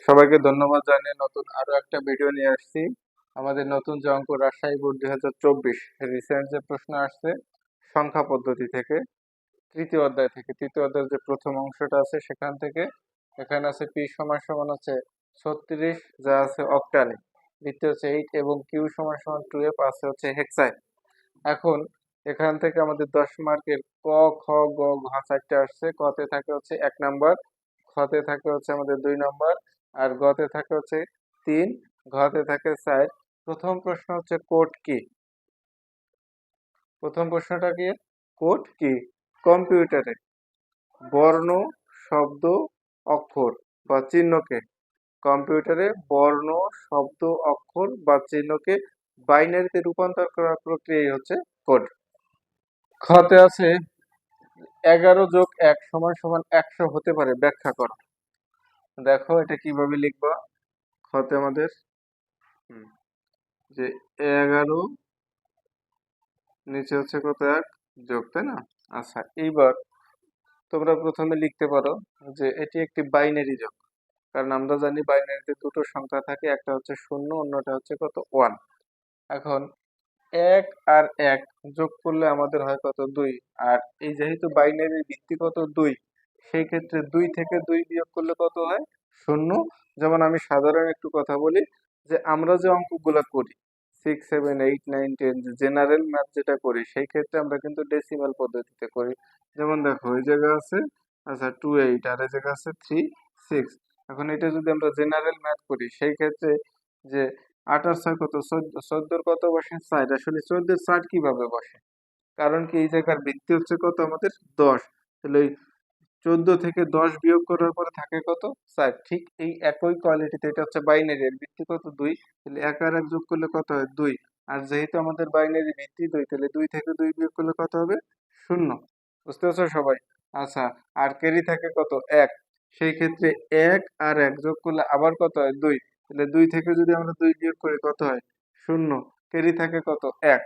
সবাইকে ধন্যবাদ জানিয়ে নতুন আরো একটা ভিডিও নিয়ে আসছি। আমাদের নতুন যে অঙ্ক রাজশাহী বোর্ড 2024 রিসেন্ট যে প্রশ্ন আসছে সংখ্যা পদ্ধতি থেকে, তৃতীয় অধ্যায়ের যে প্রথম অংশটা আছে সেখান থেকে। এখানে আছে পি সমান সমান হচ্ছে 36, যা আছে অক্টালে, দ্বিতীয় হচ্ছে 8 এবং কিউ সমান সমান 12 আছে হচ্ছে হেক্সায়। এখন এখান থেকে আমাদের 10 মার্কের ক, খ, গ, ঘ চারটে আসছে। কতে থাকে হচ্ছে 1 নাম্বার, খতে থাকে হচ্ছে আমাদের 2 নাম্বার, আর গতে থাকে হচ্ছে 3, ঘতে থাকে 4। প্রথম প্রশ্ন হচ্ছে কোড কি? প্রথম প্রশ্নটা কি? কোড কি? কম্পিউটারে বর্ণ, শব্দ, অক্ষর বা চিহ্নকে, কম্পিউটারে বর্ণ, শব্দ, অক্ষর বা চিহ্নকে বাইনারিতে রূপান্তর করার প্রক্রিয়াই হচ্ছে কোড। খতে আছে 11+1 সমান সমান 100 হতে পারে, ব্যাখ্যা করো। দেখো এটা কিভাবে লিখবা। খতে আমাদের যে 11 নিচে হচ্ছে কত, 1 যোগ, তাই না? আচ্ছা, এইবার তোমরা প্রথমে লিখতে পারো যে এটি একটি বাইনারি যোগ, কারণ আমরা জানি বাইনারিতে দুটো সংখ্যা থাকে, একটা হচ্ছে 0, অন্যটা হচ্ছে কত, 1। এখন 1 আর 1 যোগ করলে আমাদের হয় কত, 2। আর এই যেহেতু বাইনারির ভিত্তি কত, 2, সেই ক্ষেত্রে 2 থেকে 2 বিয়োগ করলে কত হয়, 0। যেমন আমি সাধারণ একটু কথা বলি, যে আমরা যে অঙ্কগুলা করি 6, 7, 8, 9, 10 জেনারেল ম্যাথ যেটা করি, সেই ক্ষেত্রে আমরা কিন্তু ডেসিমাল পদ্ধতিতে করি। যেমন দেখো এই জায়গা আছে, আচ্ছা 2, 8, আর এই জায়গা আছে 3, 6। এখন এটা যদি আমরা জেনারেল ম্যাথ করি, সেই ক্ষেত্রে যে 8 আর 6 কত, 14, 14 কত বসে, 4। আসলে 14 4 কিভাবে বসে, কারণ কি এই জায়গার ভিত্তি হচ্ছে কত আমাদের, 10। তাহলে ওই 14 থেকে 10 বিয়োগ করার পরে থাকে কত, 4। ঠিক এই একই কোয়ালিটিতে এটা হচ্ছে বাইনারি, এর ভিত্তি কত, 2। তাহলে 1 আর 1 যোগ করলে কত হয়, 2। আর যেহেতু আমাদের বাইনারি ভিত্তি 2, তাহলে 2 থেকে 2 বিয়োগ করলে কত হবে, 0। বুঝতে পারছো সবাই? আচ্ছা, আর ক্যারি থাকে কত, 1। সেই ক্ষেত্রে 1 আর 1 যোগ করলে আবার কত হয়, 2। তাহলে 2 থেকে যদি আমরা 2 বিয়োগ করি কত হয়, 0। ক্যারি থাকে কত, 1।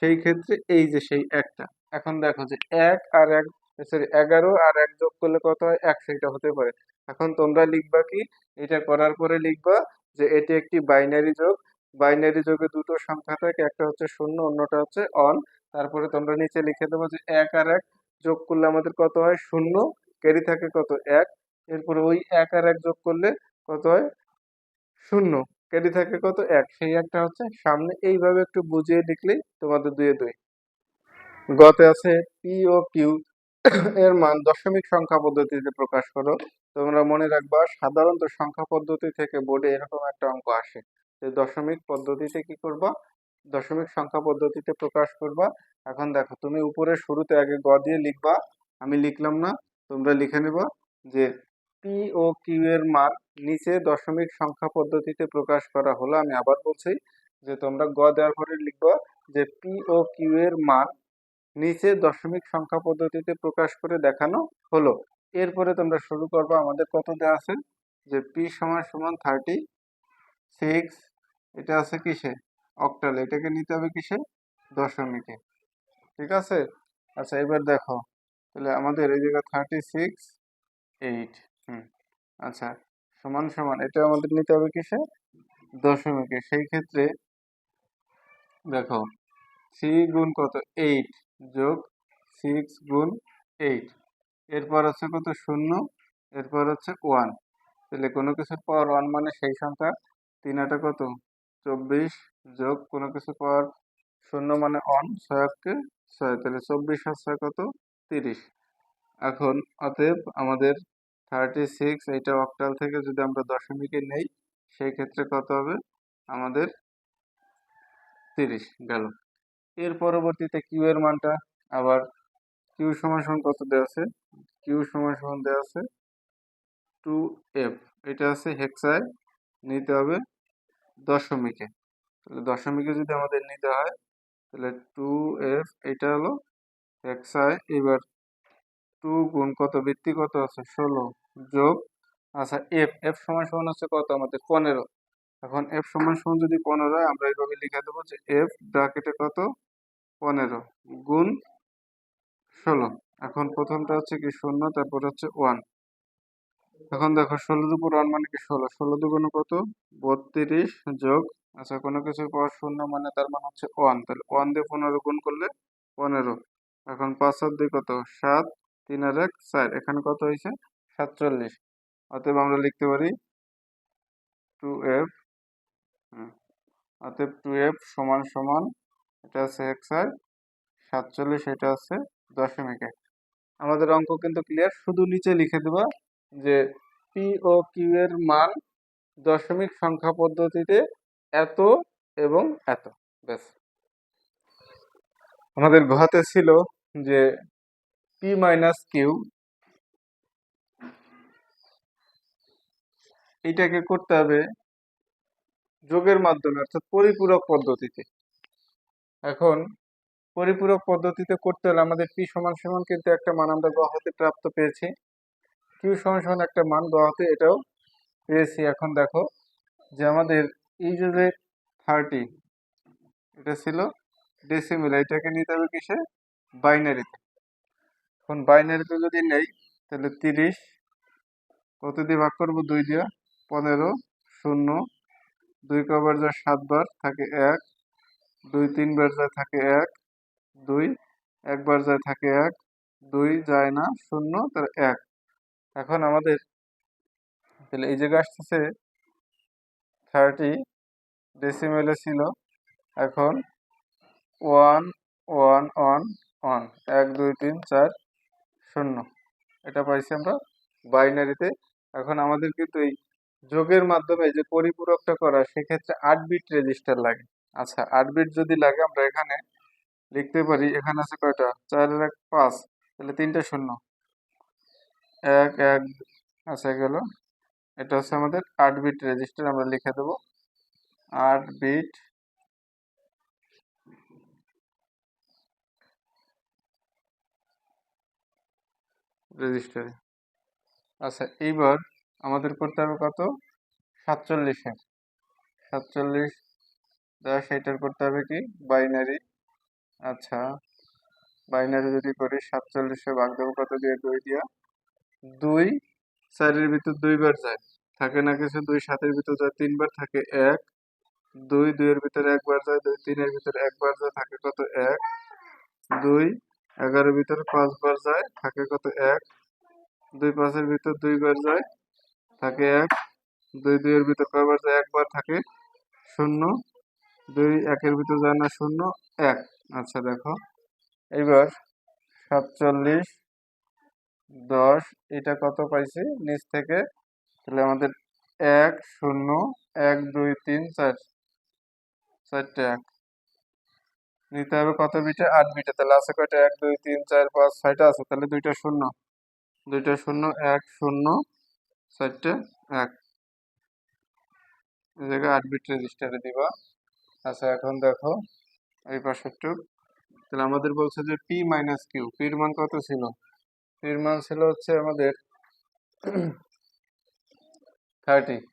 সেই ক্ষেত্রে এই যে সেই একটা। এখন দেখো যে 1 আর 1, সরি 11 আর 1 যোগ করলে কত হয়, 1, সেটা হতে পারে। এখন তোমরা লিখবা কি, এটা করার পরে লিখবা যে এটি একটি বাইনারি যোগ। বাইনারি যোগে দুটো সংখ্যা থাকে, একটা হচ্ছে 0, অন্যটা হচ্ছে অন। তারপরে তোমরা নিচে লিখে দেবো যে 1 আর 1 যোগ করলে আমাদের কত হয়, 0। ক্যারি থাকে কত, 1। এরপরে ওই 1 আর 1 যোগ করলে কত হয়, 0। ক্যারি থাকে কত, 1। সেই একটা হচ্ছে সামনে। এইভাবে একটু বুঝিয়ে লিখলেই তোমাদের 2 এ 2। গতে আছে পি ও কিউ এর মান দশমিক সংখ্যা পদ্ধতিতে প্রকাশ করো। তোমরা মনে রাখবা, সাধারণত সংখ্যা পদ্ধতি থেকে বোর্ডে এরকম একটা অঙ্ক আসে যে দশমিক পদ্ধতিতে কি করবা, দশমিক সংখ্যা পদ্ধতিতে প্রকাশ করবা। এখন দেখো তুমি উপরে শুরুতে আগে গ দিয়ে লিখবা, আমি লিখলাম না, তোমরা লিখে নেবা যে পি ও কিউ এর মান নিচে দশমিক সংখ্যা পদ্ধতিতে প্রকাশ করা হলো। আমি আবার বলছি যে তোমরা গ দেওয়ার পরে লিখবা যে পি ও কিউ এর মান নিচে দশমিক সংখ্যা পদ্ধতিতে প্রকাশ করে দেখানো হলো। এরপরে তোমরা শুরু করবে, আমাদের কত দেওয়া আছে, যে পি সমান সমান 36, এটা আছে কিসে, অক্টাল, এটাকে নিতে হবে কিসে, দশমিকে। ঠিক আছে? আচ্ছা এবার দেখো, তাহলে আমাদের এই জায়গা 36, 8, আচ্ছা সমান সমান, এটা আমাদের নিতে হবে কিসে, দশমিকে। সেই ক্ষেত্রে দেখো 3 গুণ কত, 8 যোগ 6 গুণ 8, এরপর হচ্ছে কত, 0, এরপর হচ্ছে 1। তাহলে কোনো কিছুর পাওয়ার 1 মানে সেই সংখ্যা। 3 আটা কত, 24, যোগ কোনো কিছু পাওয়ার 0 মানে 1, 6 কে 6, তাহলে 24 আর 6 কত, 30। এখন অতএব আমাদের 36, এইটা অক্টাল থেকে যদি আমরা দশমিকে নেই, সেই ক্ষেত্রে কত হবে আমাদের, 30 গেল। এর পরবর্তীতে কিউ এর মানটা আবার, কিউ সমান সমান কত দেওয়া আছে, কিউ সমান সমান দেওয়া আছে 2f, এটা আছে হেক্সায়, নিতে হবে দশমিকে। তাহলে দশমিকে যদি আমাদের নিতে হয়, তাহলে 2f, এটা হলো হেক্সায়। এবার 2 গুণ কত, বৃত্তি কত আছে, 16, যোগ, আচ্ছা এফ, এফ সমান সমান হচ্ছে কত আমাদের, 15। এখন এফ সমান সমান যদি 15 হয়, আমরা এইভাবে লিখে দেবো যে এফ ব্র্যাকেটে কত, 15 গুণ 16। এখন প্রথমটা হচ্ছে কি 0, তারপর হচ্ছে 1, এখন দেখো 16 দুপুর 1 মানে কি 16, 16 দুগুণ কত 32 যোগ, আচ্ছা কোনো কিছুর পর শূন্য মানে তার মানে হচ্ছে 1, তাহলে 1 দিয়ে 15 গুণ করলে 15। এখন 5 আর 2 কত 7, 3 আর 1 4, এখানে কত হয়েছে 47। অতএব আমরা লিখতে পারি 2f, অতএব 2f সমান সমান, এটা আছে 147, এটা আছে দশমিক 1। আমাদের অঙ্ক কিন্তু ক্লিয়ার, শুধু নিচে লিখে দেবা যে পি ও কিউ এর মান দশমিক সংখ্যা পদ্ধতিতে এত এবং এত, ব্যাস। আমাদের ঘতে ছিল যে পি মাইনাস কিউ, এইটাকে করতে হবে যোগের মাধ্যমে অর্থাৎ পরিপূরক পদ্ধতিতে। এখন পরিপূরক পদ্ধতিতে করতে হলে আমাদের পি সমান সমান কিন্তু একটা মান আমরা গ হতে প্রাপ্ত পেয়েছি, কিউ সমান সমান একটা মান গ হতে এটাও পেয়েছি। এখন দেখো যে আমাদের এই যে 30, এটা ছিল ডেসিমেল, এটাকে নিতে হবে কিসে বাইনারিতে। এখন বাইনারিতে যদি নেই তাহলে 30 কত দিয়ে ভাগ করবো 2 দিয়ে, 15, 0, 2 কবার যায় 7 বার থাকে 1, 2 3 বার যায় থাকে 1, 2 একবার যায় থাকে 1, 2 যায় না 0, তার 1। এখন আমাদের তাহলে এই জায়গায় আসতেছে 30 ডেসিমেলে ছিল, এখন 1 1 1 1 1 2 3 4 0, এটা পাইছি আমরা বাইনারিতে। এখন আমাদের কিন্তু এই যোগের মাধ্যমে যে পরিপূরকটা করা সেক্ষেত্রে 8 বিট রেজিস্টার লাগে। আচ্ছা 8 বিট যদি লাগে আমরা এখানে লিখতে পারি, এখানে আছে কয়টা 4 আর 1 5, তাহলে 3টে শূন্য 1 1, আচ্ছা গেল। এটা হচ্ছে আমাদের 8 বিট রেজিস্টার, আমরা লিখে দেবো 8 বিট রেজিস্টারে। আচ্ছা এইবার আমাদের করতে হবে কত 47-এর, 47 সেটার করতে হবে কি বাইনারি। আচ্ছা বাইনারি যদি করি 47-এ ভাগ দেবো কত দিয়ে 2 দিয়া, 2 4-এর ভিতর 2 বার যায় থাকে না কিছু, 2 7-এর ভিতর যায় 3 বার থাকে 1, 2 2-এর ভিতর 1 বার যায়, 2 3-এর ভিতর 1 বার যায় থাকে কত 1, 2 11-এর ভিতর 5 বার যায় থাকে কত 1, 2 5-এর ভিতর 2 বার যায় থাকে 1, 2 2-এর ভিতর কয়বার যায় 1 বার থাকে 0, 2 1-এর ভিতর যায় না 0 1। আচ্ছা দেখো এইবার 47 10 এটা কত পাইছি নিচ থেকে, তাহলে আমাদের 1 0 1 2 3 4, 4টে 1 নিতে হবে কত বিটে 8 বিটে, তাহলে আছে কয়টা 1 2 3 4 5 6টা আছে, তাহলে 2টা শূন্য 1 0 4টে 1, এই জায়গায় 8 বিট রেজিস্টারে দিবা। আচ্ছা এখন দেখো এই পাশেরটুক, তাহলে আমাদের বলছে যে পি মাইনাস কিউ, পির মান কত ছিল, পির মান ছিল হচ্ছে আমাদের 30,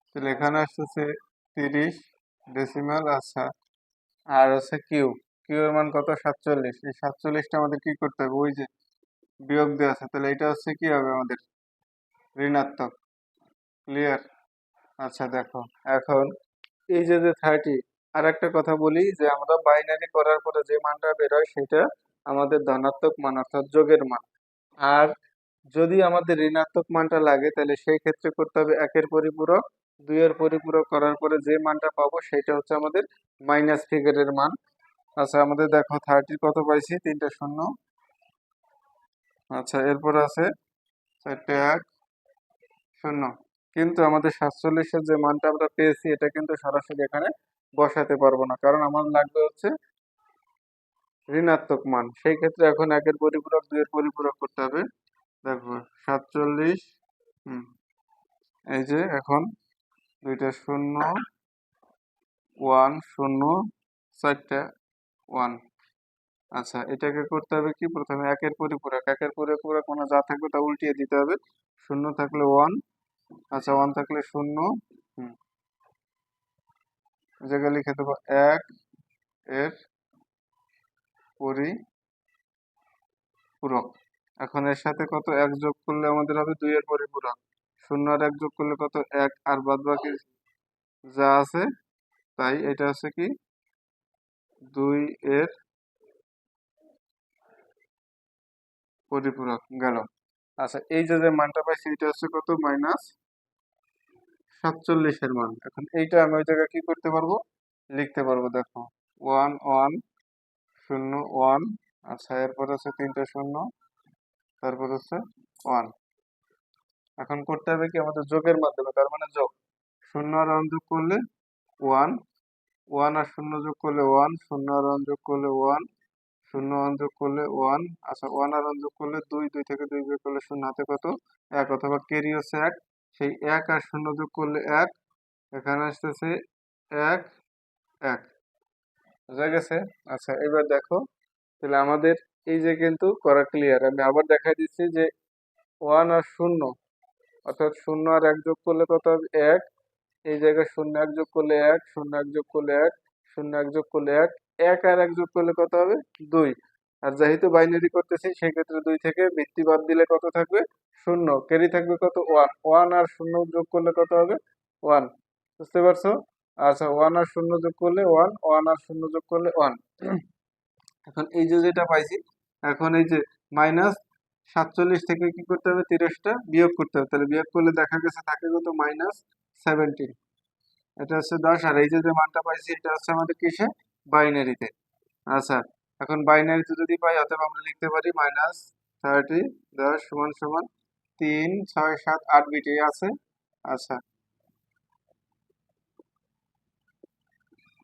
তাহলে এখানে আসতেছে 30 ডেসিমাল। আচ্ছা আর হচ্ছে কিউ, কিউ এর মান কত 47, এই 47টা আমাদের কি করতে হবে ওই যে বিয়োগ দেওয়া আছে, তাহলে এটা হচ্ছে কি হবে আমাদের ঋণাত্মক, ক্লিয়ার। আচ্ছা দেখো এখন এই যে 30, আর একটা কথা বলি যে আমরা বাইনারি করার পরে যে মানটা বেরোয় সেটা আমাদের ধনাত্মক মান অর্থাৎ যোগের মান। আর যদি আমাদের ঋণাত্মক মানটা লাগে তাহলে সেই ক্ষেত্রে করতে হবে 1-এর পরিপূরক, 2-এর পরিপূরক করার পরে যে মানটা পাবো সেটা হচ্ছে আমাদের মাইনাস ফিগারের মান। আচ্ছা আমাদের দেখো 30 কত পাইছি 3টে শূন্য, আচ্ছা এরপর আছে 4টে 1 0, কিন্তু আমাদের 47-এর যে মানটা আমরা পেয়েছি এটা কিন্তু সরাসরি এখানে বসাতে পারবো না, কারণ আমার লাগবে হচ্ছে ঋণাত্মক মান। সেই ক্ষেত্রে এখন 1-এর পরিপূরক 2-এর পরিপূরক করতে হবে। দেখো 47, এই যে এখন 2টা শূন্য 1 0 4টে 1। আচ্ছা এটাকে করতে হবে কি প্রথমে 1-এর পরিপূরক, 1-এর পরিপূরক মানে যা থাকবে তা উল্টিয়ে দিতে হবে, শূন্য থাকলে 1, আচ্ছা 1 থাকলে 0, এই জায়গায় লিখে দেবো 1-এর পরিপূরক। এখন এর সাথে কত 1 যোগ করলে আমাদের হবে 2-এর পরিপূরক, শূন্য আর এক যোগ করলে কত, এক, আর বাদ বাকি যা আছে তাই, এটা হচ্ছে কি 2 এর পরিপূরক গেল। আচ্ছা, এই যে যে মানটা পাইছি এটা হচ্ছে কত, -47 এর মান। এখন এইটা আমি ওই জায়গায় কি করতে পারবো, লিখতে পারবো, দেখো 1 1 0 1। আচ্ছা, এরপর হচ্ছে তিনটা শূন্য, তারপর হচ্ছে 1। এখন করতে হবে কি আমাদের যোগের মাধ্যমে, তার মানে যোগ, শূন্য আর 1 যোগ করলে 1, 1 আর শূন্য যোগ করলে 1, শূন্য আর 1 যোগ করলে 1, শূন্য 1 যোগ করলে 1। আচ্ছা, 1 আর 1 যোগ করলে 2, 2 থেকে 2 বিয়োগ করলে শূন্য, হাতে কত, 1, অথবা ক্যারি হচ্ছে 1। সেই 1 আর শূন্য যোগ করলে 1, এখানে আসতেছে 1 1, বুঝা গেছে? আচ্ছা, এবার দেখো, তাহলে আমাদের এই যে কিন্তু করা ক্লিয়ার। আমি আবার দেখাই দিচ্ছি যে 1 আর শূন্য, অর্থাৎ শূন্য আর 1 যোগ করলে কত হবে, 1। এই জায়গায় শূন্য 1 যোগ করলে 1, শূন্য 1 যোগ করলে 1, শূন্য 1 যোগ করলে 1, 1 আর 1 যোগ করলে কত হবে, 2। আর যেহেতু বাইনারি করতেছি সেই ক্ষেত্রে 2 থেকে ভিত্তি বাদ দিলে কত থাকবে, শূন্য, ক্যারি থাকবে কত, 1। 1 আর শূন্য যোগ করলে কত হবে, 1। বুঝতে পারছো? আচ্ছা, 1 আর শূন্য যোগ করলে 1, 1 আর শূন্য যোগ করলে 1। এখন এই যে যেটা পাইছি, এখন এই যে -47 থেকে কি করতে হবে, 30টা বিয়োগ করতে হবে। তাহলে বিয়োগ করলে দেখা গেছে থাকে কত, -17। এটা হচ্ছে 10। আর এই যে যে মানটা পাইছি এটা হচ্ছে আমাদের কিসে, বাইনারিতে। আচ্ছা, এখন বাইনারিতে যদি পাই, অথবা আমরা লিখতে পারি -30 সমান সমান 3 6 7 8 বিটে আছে। আচ্ছা,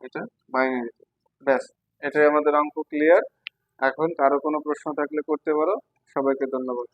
এটা বাইনারিতে, ব্যাস, এটাই আমাদের অঙ্ক ক্লিয়ার। এখন কারো কোনো প্রশ্ন থাকলে করতে পারো। সবাইকে ধন্যবাদ।